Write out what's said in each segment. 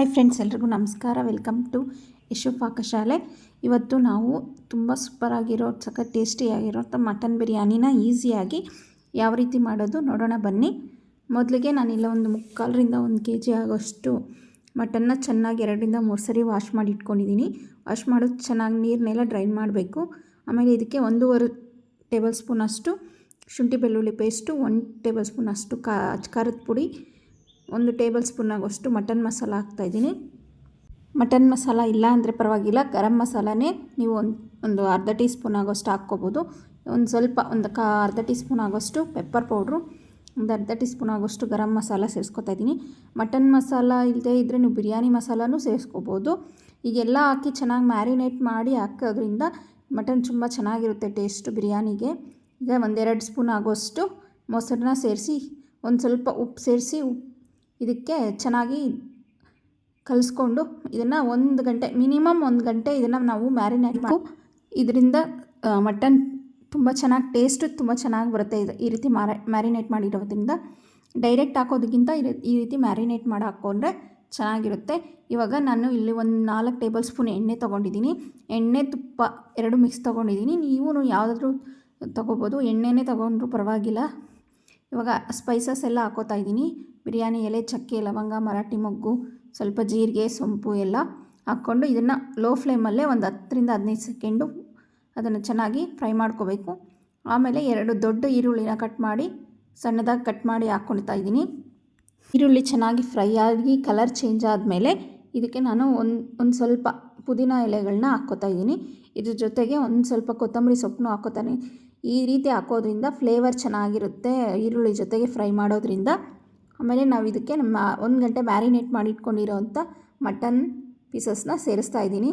Hi friends, ಎಲ್ರಿಗೂ ನಮಸ್ಕಾರ. Welcome to Yashu ಪಾಕಶಾಲೆ. ಇವತ್ತು ನಾವು ತುಂಬ ಸೂಪರಾಗಿರೋ ಸಖತ್ ಟೇಸ್ಟಿಯಾಗಿರೋ ಮಟನ್ ಬಿರಿಯಾನಿನ ಈಸಿಯಾಗಿ ಯಾವ ರೀತಿ ಮಾಡೋದು ನೋಡೋಣ ಬನ್ನಿ. ಮೊದಲಿಗೆ ನಾನಿಲ್ಲ ಒಂದು 3/4 kg ಆಗೋಷ್ಟು ಮಟನ್ನ ಚೆನ್ನಾಗಿ 2-3 ಸರಿ ವಾಶ್ ಮಾಡಿ ಇಟ್ಕೊಂಡಿದ್ದೀನಿ. ವಾಶ್ ಮಾಡೋದು ಚೆನ್ನಾಗಿ ನೀರನ್ನೆಲ್ಲ ಡ್ರೈನ್ ಮಾಡಬೇಕು. ಆಮೇಲೆ ಇದಕ್ಕೆ 1.5 ಟೇಬಲ್ ಸ್ಪೂನ್ ಅಷ್ಟು ಶುಂಠಿ ಬೆಳ್ಳುಳ್ಳಿ ಪೇಸ್ಟು, 1 ಟೇಬಲ್ ಸ್ಪೂನ್ ಅಷ್ಟು ಖಾರದ ಪುಡಿ, 1 ಟೇಬಲ್ ಸ್ಪೂನ್ ಆಗೋಷ್ಟು ಮಟನ್ ಮಸಾಲ ಹಾಕ್ತಾಯಿದ್ದೀನಿ. ಮಟನ್ ಮಸಾಲ ಇಲ್ಲ ಅಂದರೆ ಪರವಾಗಿಲ್ಲ, ಗರಂ ಮಸಾಲನೇ ನೀವು ಒಂದು ಅರ್ಧ ಟೀ ಸ್ಪೂನ್ ಆಗೋಷ್ಟು ಹಾಕ್ಕೋಬೋದು. ಅರ್ಧ ಟೀ ಸ್ಪೂನ್ ಆಗೋಷ್ಟು ಪೆಪ್ಪರ್ ಪೌಡ್ರು, ಒಂದು ಅರ್ಧ ಟೀ ಸ್ಪೂನ್ ಆಗೋಷ್ಟು ಗರಂ ಮಸಾಲ ಸೇರಿಸ್ಕೊತಾ ಇದ್ದೀನಿ. ಮಟನ್ ಮಸಾಲ ಇಲ್ಲದೆ ಇದ್ದರೆ ನೀವು ಬಿರಿಯಾನಿ ಮಸಾಲನೂ ಸೇರಿಸ್ಕೋಬೋದು. ಈಗೆಲ್ಲ ಹಾಕಿ ಚೆನ್ನಾಗಿ ಮ್ಯಾರಿನೇಟ್ ಮಾಡಿ ಹಾಕೋದ್ರಿಂದ ಮಟನ್ ತುಂಬ ಚೆನ್ನಾಗಿರುತ್ತೆ ಟೇಸ್ಟು ಬಿರಿಯಾನಿಗೆ. ಈಗ 1-2 ಸ್ಪೂನ್ ಆಗೋಷ್ಟು ಮೊಸರನ್ನ ಸೇರಿಸಿ, ಒಂದು ಸ್ವಲ್ಪ ಉಪ್ಪು ಸೇರಿಸಿ ಇದಕ್ಕೆ ಚೆನ್ನಾಗಿ ಕಲಿಸ್ಕೊಂಡು ಇದನ್ನು 1 ಗಂಟೆ, ಮಿನಿಮಮ್ 1 ಗಂಟೆ ಇದನ್ನು ನಾವು ಮ್ಯಾರಿನೇಟ್ ಮಾಡಿ. ಇದರಿಂದ ಮಟನ್ ತುಂಬ ಚೆನ್ನಾಗಿ ಟೇಸ್ಟು ತುಂಬ ಚೆನ್ನಾಗಿ ಬರುತ್ತೆ. ಈ ರೀತಿ ಮ್ಯಾರಿನೇಟ್ ಮಾಡಿರೋದ್ರಿಂದ ಡೈರೆಕ್ಟ್ ಹಾಕೋದಕ್ಕಿಂತ ಈ ರೀತಿ ಮ್ಯಾರಿನೇಟ್ ಮಾಡಿ ಹಾಕ್ಕೊಂಡ್ರೆ ಚೆನ್ನಾಗಿರುತ್ತೆ. ಇವಾಗ ನಾನು ಇಲ್ಲಿ ಒಂದು 4 ಟೇಬಲ್ ಸ್ಪೂನ್ ಎಣ್ಣೆ ತೊಗೊಂಡಿದ್ದೀನಿ. ಎಣ್ಣೆ ತುಪ್ಪ 2 ಮಿಕ್ಸ್ ತೊಗೊಂಡಿದ್ದೀನಿ. ನೀವು ಯಾವುದಾದ್ರೂ ತೊಗೋಬೋದು, ಎಣ್ಣೆನೇ ತೊಗೊಂಡ್ರೂ ಪರವಾಗಿಲ್ಲ. ಇವಾಗ ಸ್ಪೈಸಸ್ ಎಲ್ಲ ಹಾಕೋತಾ ಇದ್ದೀನಿ. ಬಿರಿಯಾನಿ ಎಲೆ, ಚಕ್ಕೆ, ಲವಂಗ, ಮರಾಠಿ ಮೊಗ್ಗು, ಸ್ವಲ್ಪ ಜೀರಿಗೆ, ಸೊಂಪು ಎಲ್ಲ ಹಾಕ್ಕೊಂಡು ಇದನ್ನು ಲೋ ಫ್ಲೇಮಲ್ಲೇ ಒಂದು 10-15 ಸೆಕೆಂಡು ಅದನ್ನು ಚೆನ್ನಾಗಿ ಫ್ರೈ ಮಾಡ್ಕೋಬೇಕು. ಆಮೇಲೆ 2 ದೊಡ್ಡ ಈರುಳ್ಳಿನ ಸಣ್ಣದಾಗಿ ಕಟ್ ಮಾಡಿ ಹಾಕ್ಕೊಳ್ತಾ ಇದ್ದೀನಿ. ಈರುಳ್ಳಿ ಚೆನ್ನಾಗಿ ಫ್ರೈ ಆಗಿ ಕಲರ್ ಚೇಂಜ್ ಆದಮೇಲೆ ಇದಕ್ಕೆ ನಾನು ಒಂದು ಸ್ವಲ್ಪ ಪುದೀನ ಎಲೆಗಳನ್ನ ಹಾಕ್ಕೋತಾ ಇದ್ದೀನಿ. ಇದ್ರ ಜೊತೆಗೆ ಒಂದು ಸ್ವಲ್ಪ ಕೊತ್ತಂಬರಿ ಸೊಪ್ಪನ್ನು ಹಾಕ್ಕೋತಾನೆ. ಈ ರೀತಿ ಹಾಕೋದ್ರಿಂದ ಫ್ಲೇವರ್ ಚೆನ್ನಾಗಿರುತ್ತೆ ಈರುಳ್ಳಿ ಜೊತೆಗೆ ಫ್ರೈ ಮಾಡೋದ್ರಿಂದ. ಆಮೇಲೆ ನಾವು ಇದಕ್ಕೆ 1 ಗಂಟೆ ಮ್ಯಾರಿನೇಟ್ ಮಾಡಿ ಇಟ್ಕೊಂಡಿರೋವಂಥ ಮಟನ್ ಪೀಸಸ್ನ ಸೇರಿಸ್ತಾ ಇದ್ದೀನಿ.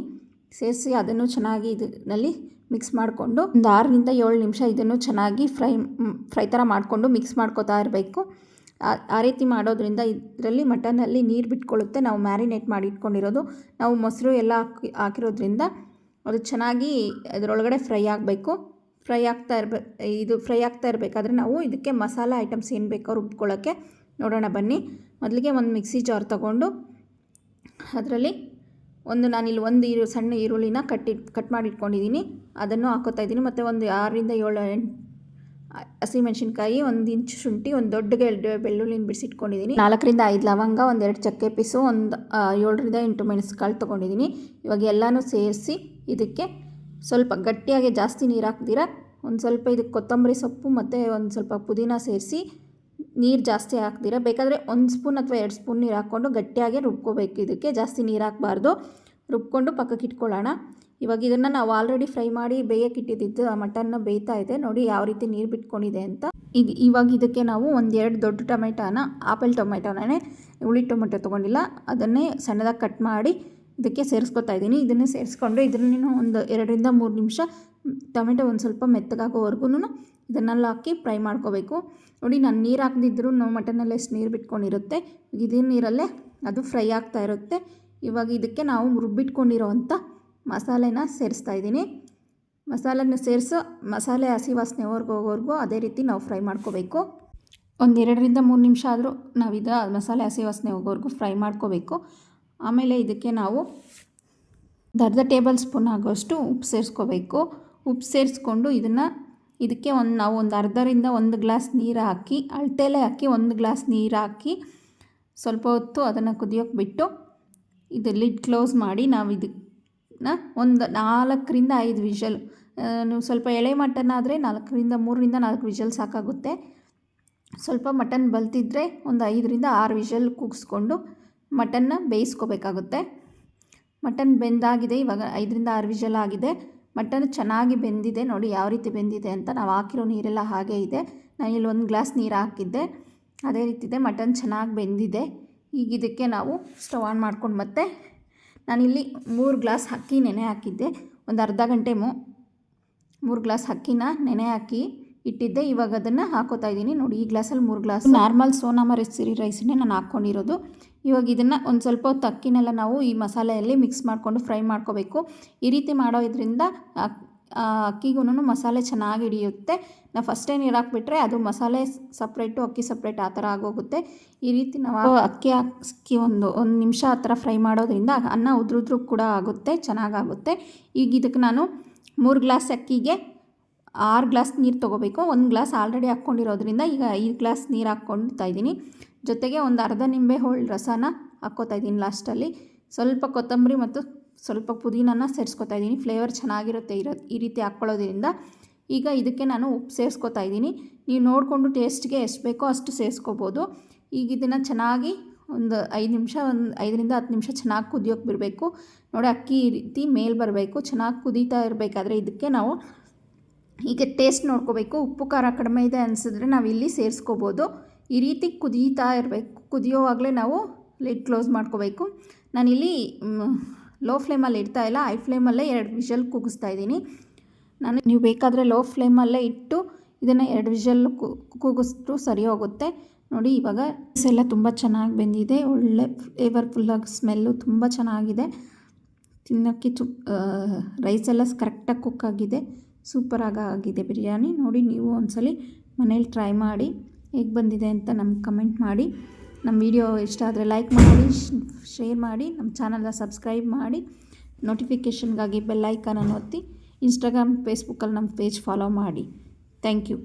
ಸೇರಿಸಿ ಅದನ್ನು ಚೆನ್ನಾಗಿ ಇದರಲ್ಲಿ ಮಿಕ್ಸ್ ಮಾಡಿಕೊಂಡು ಒಂದು 6-7 ನಿಮಿಷ ಇದನ್ನು ಚೆನ್ನಾಗಿ ಫ್ರೈ ಥರ ಮಾಡಿಕೊಂಡು ಮಿಕ್ಸ್ ಮಾಡ್ಕೋತಾ ಇರಬೇಕು. ಆ ರೀತಿ ಮಾಡೋದ್ರಿಂದ ಇದರಲ್ಲಿ ಮಟನಲ್ಲಿ ನೀರು ಬಿಟ್ಕೊಳ್ಳುತ್ತೆ. ನಾವು ಮ್ಯಾರಿನೇಟ್ ಮಾಡಿ ಇಟ್ಕೊಂಡಿರೋದು, ನಾವು ಮೊಸರು ಎಲ್ಲ ಹಾಕಿರೋದ್ರಿಂದ ಅದು ಚೆನ್ನಾಗಿ ಅದರೊಳಗಡೆ ಫ್ರೈ ಆಗಬೇಕು. ಫ್ರೈ ಆಗ್ತಾ ಇರಬೇಕಾದ್ರೆ ನಾವು ಇದಕ್ಕೆ ಮಸಾಲ ಐಟಮ್ಸ್ ಏನು ಬೇಕೋ ರುಬ್ಕೊಳ್ಳೋಕ್ಕೆ ನೋಡೋಣ ಬನ್ನಿ. ಮೊದಲಿಗೆ ಒಂದು ಮಿಕ್ಸಿ ಜಾರ್ ತೊಗೊಂಡು ಅದರಲ್ಲಿ ನಾನಿಲ್ಲಿ ಒಂದು ಸಣ್ಣ ಈರುಳ್ಳಿನ ಕಟ್ ಮಾಡಿ ಇಟ್ಕೊಂಡಿದ್ದೀನಿ, ಅದನ್ನು ಹಾಕೋತಾ ಇದ್ದೀನಿ. ಮತ್ತು ಒಂದು 6-7 ಹಸಿಮೆಣ್ಸಿನ್ಕಾಯಿ, 1 ಇಂಚು ಶುಂಠಿ, ಒಂದು ದೊಡ್ಡ ಬೆಳ್ಳುಳ್ಳಿನ ಬಿಡಿಸಿಟ್ಕೊಂಡಿದ್ದೀನಿ, 4-5 ಲವಂಗ, 1-2 ಚಕ್ಕೆ ಪೀಸು, ಒಂದು 7-8 ಮೆಣಸುಕಾಳು ತೊಗೊಂಡಿದ್ದೀನಿ. ಇವಾಗ ಎಲ್ಲನೂ ಸೇರಿಸಿ ಇದಕ್ಕೆ ಸ್ವಲ್ಪ ಗಟ್ಟಿಯಾಗಿ, ಜಾಸ್ತಿ ನೀರು ಹಾಕ್ದಿರ ಒಂದು ಸ್ವಲ್ಪ ಇದಕ್ಕೆ ಕೊತ್ತಂಬರಿ ಸೊಪ್ಪು ಮತ್ತು ಒಂದು ಸ್ವಲ್ಪ ಪುದೀನ ಸೇರಿಸಿ, ನೀರು ಜಾಸ್ತಿ ಹಾಕ್ದಿರ ಬೇಕಾದರೆ 1 ಸ್ಪೂನ್ ಅಥವಾ 2 ಸ್ಪೂನ್ ನೀರು ಹಾಕ್ಕೊಂಡು ಗಟ್ಟಿಯಾಗಿ ರುಬ್ಕೋಬೇಕು. ಇದಕ್ಕೆ ಜಾಸ್ತಿ ನೀರು ಹಾಕಬಾರ್ದು. ರುಬ್ಕೊಂಡು ಪಕ್ಕಕ್ಕೆ ಇಟ್ಕೊಳ್ಳೋಣ. ಇವಾಗ ಇದನ್ನು ನಾವು ಆಲ್ರೆಡಿ ಫ್ರೈ ಮಾಡಿ ಬೇಯಕ್ಕಿಟ್ಟಿದ್ದು ಆ ಮಟನ್ನ ಬೇಯ್ತಾ ಇದೆ ನೋಡಿ ಯಾವ ರೀತಿ ನೀರು ಬಿಟ್ಕೊಂಡಿದೆ ಅಂತ. ಇವಾಗ ಇದಕ್ಕೆ ನಾವು 1-2 ದೊಡ್ಡ ಆಪಲ್ ಟೊಮೆಟೊನೇ, ಹುಳಿ ಟೊಮೆಟೊ ತೊಗೊಂಡಿಲ್ಲ, ಅದನ್ನೇ ಸಣ್ಣದಾಗಿ ಕಟ್ ಮಾಡಿ ಇದಕ್ಕೆ ಸೇರಿಸ್ಕೊತಾ ಇದ್ದೀನಿ. ಇದನ್ನು ಸೇರಿಸ್ಕೊಂಡು ಇದನ್ನು ಒಂದು 2-3 ನಿಮಿಷ ಟೊಮೆಟೊ ಒಂದು ಸ್ವಲ್ಪ ಮೆತ್ತಗಾಗೋವರೆಗೂ ಇದನ್ನೆಲ್ಲ ಹಾಕಿ ಫ್ರೈ ಮಾಡ್ಕೋಬೇಕು. ನೋಡಿ, ನಾನು ನೀರು ಹಾಕದಿದ್ರೂ ಮಟನಲ್ಲಿ ಎಷ್ಟು ನೀರು ಬಿಟ್ಕೊಂಡಿರುತ್ತೆ, ಇದೇ ನೀರಲ್ಲೇ ಅದು ಫ್ರೈ ಆಗ್ತಾ ಇರುತ್ತೆ. ಇವಾಗ ಇದಕ್ಕೆ ನಾವು ರುಬ್ಬಿಟ್ಕೊಂಡಿರೋವಂಥ ಮಸಾಲೆನ ಸೇರಿಸ್ತಾ ಇದ್ದೀನಿ. ಮಸಾಲೆ ಹಸಿ ವಾಸನೆ ಹೋಗೋವರೆಗೂ ಅದೇ ರೀತಿ ನಾವು ಫ್ರೈ ಮಾಡ್ಕೋಬೇಕು. ಒಂದು 2-3 ನಿಮಿಷ ಆದರೂ ನಾವು ಮಸಾಲೆ ಹಸಿ ವಾಸನೆ ಹೋಗೋವರೆಗೂ ಫ್ರೈ ಮಾಡ್ಕೋಬೇಕು. ಆಮೇಲೆ ಇದಕ್ಕೆ ನಾವು ಅರ್ಧ ಟೇಬಲ್ ಸ್ಪೂನ್ ಆಗೋಷ್ಟು ಉಪ್ಪು ಸೇರಿಸ್ಕೋಬೇಕು. ಉಪ್ಪು ಸೇರಿಸ್ಕೊಂಡು ಇದಕ್ಕೆ ನಾವು ಒಂದು ಅರ್ಧರಿಂದ 1 ಗ್ಲಾಸ್ ನೀರು ಹಾಕಿ, ಅಳತೆಲೆ ಹಾಕಿ 1 ಗ್ಲಾಸ್ ನೀರು ಹಾಕಿ ಸ್ವಲ್ಪ ಹೊತ್ತು ಅದನ್ನು ಕುದಿಯೋಕ್ಕೆ ಬಿಟ್ಟು ಇದು ಲಿಡ್ ಕ್ಲೋಸ್ ಮಾಡಿ ನಾವು ಇದನ್ನು ಒಂದು 4-5 ವಿಷಲ್, ನೀವು ಸ್ವಲ್ಪ ಎಳೆ ಮಟನ್ ಆದರೆ 3-4 ವಿಷಲ್ ಸಾಕಾಗುತ್ತೆ. ಸ್ವಲ್ಪ ಮಟನ್ ಬಲ್ತಿದ್ರೆ ಒಂದು 5-6 ವಿಷಲ್ ಕೂಗಿಸ್ಕೊಂಡು ಮಟನ್ನ ಬೇಯಿಸ್ಕೋಬೇಕಾಗುತ್ತೆ. ಮಟನ್ ಬೆಂದಾಗಿದೆ, ಇವಾಗ 5-6 ವಿಷಲ್ ಆಗಿದೆ. ಮಟನ್ ಚೆನ್ನಾಗಿ ಬೆಂದಿದೆ ನೋಡಿ ಯಾವ ರೀತಿ ಬೆಂದಿದೆ ಅಂತ. ನಾವು ಹಾಕಿರೋ ನೀರೆಲ್ಲ ಹಾಗೇ ಇದೆ. ನಾನು ಇಲ್ಲಿ 1 ಗ್ಲಾಸ್ ನೀರು ಹಾಕಿದ್ದೆ, ಅದೇ ರೀತಿ ಇದೆ. ಮಟನ್ ಚೆನ್ನಾಗಿ ಬೆಂದಿದೆ. ಈಗ ಇದಕ್ಕೆ ನಾವು ಸ್ಟವ್ ಆನ್ ಮಾಡ್ಕೊಂಡು ಮತ್ತೆ ನಾನಿಲ್ಲಿ 3 ಗ್ಲಾಸ್ ಅಕ್ಕಿ ನೆನೆ ಹಾಕಿದ್ದೆ. ಒಂದು ಅರ್ಧ ಗಂಟೆ 3 ಗ್ಲಾಸ್ ಅಕ್ಕಿನ ನೆನೆ ಹಾಕಿ ಇಟ್ಟಿದ್ದೆ. ಇವಾಗ ಅದನ್ನು ಹಾಕೋತಾ ಇದ್ದೀನಿ. ನೋಡಿ, ಈ ಗ್ಲಾಸಲ್ಲಿ 3 ಗ್ಲಾಸ್ ನಾರ್ಮಲ್ ಸೋನಾ ಮಸೂರಿ ರೈಸನ್ನೇ ನಾನು ಹಾಕ್ಕೊಂಡಿರೋದು. ಇವಾಗ ಇದನ್ನು ಒಂದು ಸ್ವಲ್ಪ ಹೊತ್ತು ಅಕ್ಕಿನೆಲ್ಲ ನಾವು ಈ ಮಸಾಲೆಯಲ್ಲಿ ಮಿಕ್ಸ್ ಮಾಡಿಕೊಂಡು ಫ್ರೈ ಮಾಡ್ಕೋಬೇಕು. ಈ ರೀತಿ ಮಾಡೋದ್ರಿಂದ ಅಕ್ಕಿಗೂ ಮಸಾಲೆ ಚೆನ್ನಾಗಿ ಹಿಡಿಯುತ್ತೆ. ನಾವು ಫಸ್ಟೇ ನೀರು ಹಾಕ್ಬಿಟ್ರೆ ಅದು ಮಸಾಲೆ ಸಪ್ರೇಟು ಅಕ್ಕಿ ಸಪ್ರೇಟ್ ಆ ಥರ ಆಗೋಗುತ್ತೆ. ಈ ರೀತಿ ನಾವು ಅಕ್ಕಿ ಹಾಕಿ ಒಂದು ನಿಮಿಷ ಆ ಥರ ಫ್ರೈ ಮಾಡೋದ್ರಿಂದ ಅನ್ನ ಉದ್ರುದ್ರು ಕೂಡ ಆಗುತ್ತೆ, ಚೆನ್ನಾಗಾಗುತ್ತೆ. ಈಗ ಇದಕ್ಕೆ ನಾನು 3 ಗ್ಲಾಸ್ ಅಕ್ಕಿಗೆ 6 ಗ್ಲಾಸ್ ನೀರು ತೊಗೋಬೇಕು. 1 ಗ್ಲಾಸ್ ಆಲ್ರೆಡಿ ಹಾಕ್ಕೊಂಡಿರೋದ್ರಿಂದ ಈಗ 5 ಗ್ಲಾಸ್ ನೀರು ಹಾಕ್ಕೊಳ್ತಾ ಇದ್ದೀನಿ. ಜೊತೆಗೆ ಒಂದು ಅರ್ಧ ನಿಂಬೆ ಹೋಳು ರಸನ ಹಾಕ್ಕೋತಾ ಇದ್ದೀನಿ ಲಾಸ್ಟಲ್ಲಿ. ಸ್ವಲ್ಪ ಕೊತ್ತಂಬರಿ ಮತ್ತು ಸ್ವಲ್ಪ ಪುದೀನನ ಸೇರಿಸ್ಕೊತಾ ಇದ್ದೀನಿ. ಫ್ಲೇವರ್ ಚೆನ್ನಾಗಿರುತ್ತೆ ಈ ರೀತಿ ಹಾಕ್ಕೊಳ್ಳೋದ್ರಿಂದ. ಈಗ ಇದಕ್ಕೆ ನಾನು ಉಪ್ಪು ಸೇರಿಸ್ಕೊತಾ ಇದ್ದೀನಿ. ನೀವು ನೋಡಿಕೊಂಡು ಟೇಸ್ಟ್ಗೆ ಎಷ್ಟು ಬೇಕೋ ಅಷ್ಟು ಸೇರಿಸ್ಕೋಬೋದು. ಈಗ ಇದನ್ನು ಚೆನ್ನಾಗಿ ಒಂದು 5 ನಿಮಿಷ, 5ರಿಂದ 10 ನಿಮಿಷ ಚೆನ್ನಾಗಿ ಕುದಿಯೋಕೆ ಬಿಡಬೇಕು. ನೋಡಿ ಅಕ್ಕಿ ಈ ರೀತಿ ಮೇಲೆ ಬರಬೇಕು. ಚೆನ್ನಾಗಿ ಕುದೀತಾ ಇರಬೇಕಾದ್ರೆ ಇದಕ್ಕೆ ನಾವು ಈಗ ಟೇಸ್ಟ್ ನೋಡ್ಕೋಬೇಕು. ಉಪ್ಪು ಖಾರ ಕಡಿಮೆ ಇದೆ ಅನಿಸಿದ್ರೆ ನಾವು ಇಲ್ಲಿ ಸೇರಿಸ್ಕೋಬೋದು. ಈ ರೀತಿ ಕುದೀತಾ ಇರಬೇಕು. ಕುದಿಯೋವಾಗಲೇ ನಾವು ಲಿಡ್ ಕ್ಲೋಸ್ ಮಾಡ್ಕೋಬೇಕು. ನಾನಿಲ್ಲಿ ಲೋ ಫ್ಲೇಮಲ್ಲಿ ಇಡ್ತಾ ಇಲ್ಲ, ಹೈ ಫ್ಲೇಮಲ್ಲೇ 2 ವಿಷಲ್ ಕೂಗಿಸ್ತಾ ಇದ್ದೀನಿ. ನೀವು ಬೇಕಾದರೆ ಲೋ ಫ್ಲೇಮಲ್ಲೇ ಇಟ್ಟು ಇದನ್ನು 2 ವಿಷಲ್ ಕೂಗಿಸ್ತು ಸರಿ ಹೋಗುತ್ತೆ. ನೋಡಿ ಇವಾಗ ಎಲ್ಲ ತುಂಬ ಚೆನ್ನಾಗಿ ಬೆಂದಿದೆ. ಒಳ್ಳೆ ಫ್ಲೇವರ್ಫುಲ್ಲಾಗಿ ಸ್ಮೆಲ್ಲು ತುಂಬ ಚೆನ್ನಾಗಿದೆ. ತಿನ್ನೋಕ್ಕೆ ರೈಸೆಲ್ಲ ಕರೆಕ್ಟಾಗಿ ಕುಕ್ ಆಗಿದೆ. ಸೂಪರಾಗಿ ಆಗಿದೆ ಬಿರಿಯಾನಿ. ನೋಡಿ ನೀವು ಒಂದ್ಸಲಿ ಮನೇಲಿ ಟ್ರೈ ಮಾಡಿ ಹೇಗೆ ಬಂದಿದೆ ಅಂತ ನಮ್ಗೆ ಕಮೆಂಟ್ ಮಾಡಿ. ನಮ್ಮ ವಿಡಿಯೋ ಇಷ್ಟ ಆದರೆ ಲೈಕ್ ಮಾಡಿ, ಶೇರ್ ಮಾಡಿ, ನಮ್ಮ ಚಾನಲ್ನ ಸಬ್ಸ್ಕ್ರೈಬ್ ಮಾಡಿ, ನೋಟಿಫಿಕೇಷನ್ಗಾಗಿ ಬೆಲ್ ಐಕಾನನ್ನು ಒತ್ತಿ. ಇನ್ಸ್ಟಾಗ್ರಾಮ್, ಫೇಸ್ಬುಕ್ಕಲ್ಲಿ ನಮ್ಮ ಪೇಜ್ ಫಾಲೋ ಮಾಡಿ. Thank you.